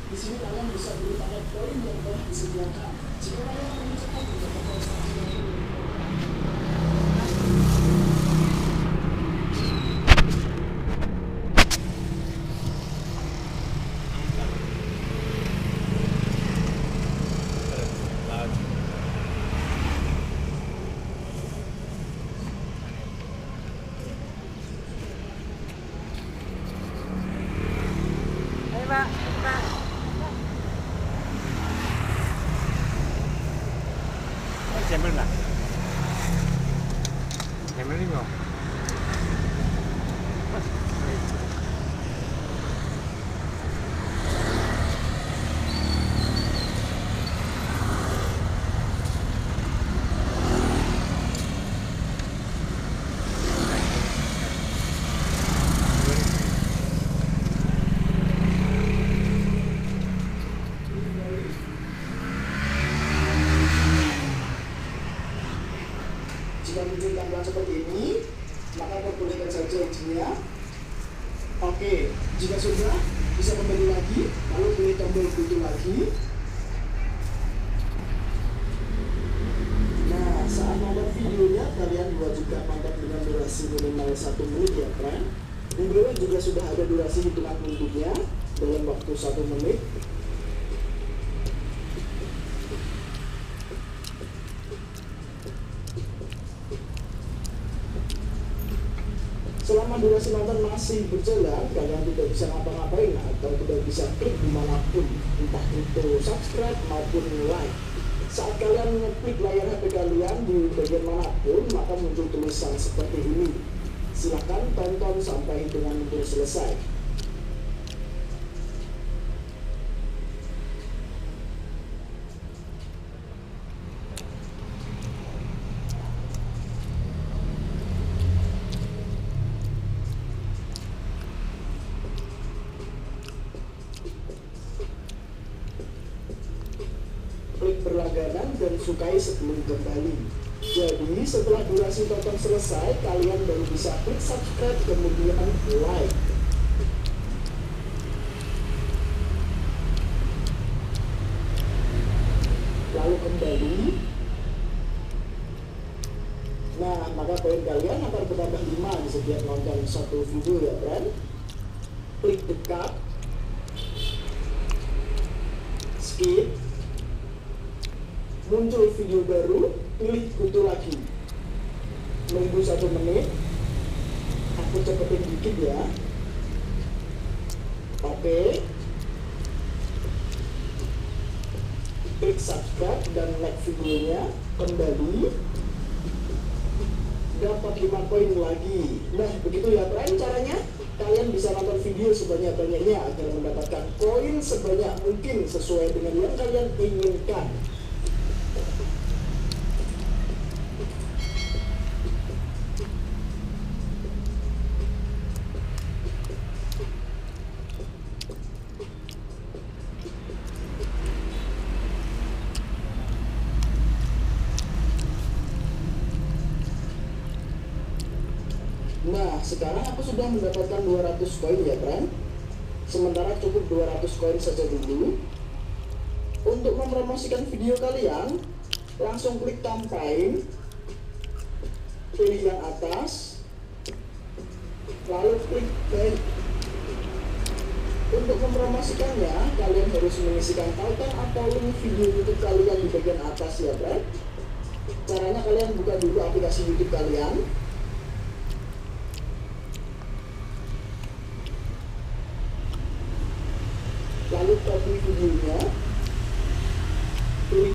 Di sini kalian bisa beli paket poin yang telah disediakan. Jika kalian ingin cepat mendapatkan status Pak, Pak. Jembel nggak? Jembel ini nggak? Jika muncul tampilan seperti ini, maka perbolehkan saja izinnya. Oke, jika sudah, bisa kembali lagi, lalu pilih tombol butuh lagi. Nah, saat nonton videonya, kalian diwajibkan nonton dengan durasi minimal 1 menit ya, friend. Di bawah juga sudah ada durasi hitungan untuknya dalam waktu 1 menit. Selama durasi nonton masih berjalan, kalian tidak bisa ngapa-ngapain atau tidak bisa klik dimanapun, entah itu subscribe maupun like. Saat kalian ngeklik layar HP kalian di bagian manapun, maka muncul tulisan seperti ini. Silahkan tonton sampai hitungan mundur selesai. Klik berlangganan dan sukai sebelum kembali. Jadi setelah durasi tonton selesai, kalian baru bisa klik subscribe kemudian like. Lalu kembali. Nah, maka poin kalian akan bertambah 5 di setiap nonton satu video ya kan. Klik dekat, skip, muncul video baru, pilih kutu lagi, nunggu 1 menit. Aku cepetin dikit ya. Oke, klik subscribe dan like videonya, kembali, dapat 5 poin lagi. Nah, begitu ya friend caranya. Kalian bisa nonton video sebanyak-banyaknya agar mendapatkan koin sebanyak mungkin sesuai dengan yang kalian inginkan. Nah, sekarang aku sudah mendapatkan 200 koin ya, friend. Sementara cukup 200 koin saja dulu. Untuk mempromosikan video kalian, langsung klik campaign, pilih yang atas, lalu klik back. Untuk mempromosikannya, kalian harus mengisikan tautan atau link video YouTube kalian di bagian atas ya, friend. Caranya kalian buka dulu aplikasi YouTube kalian.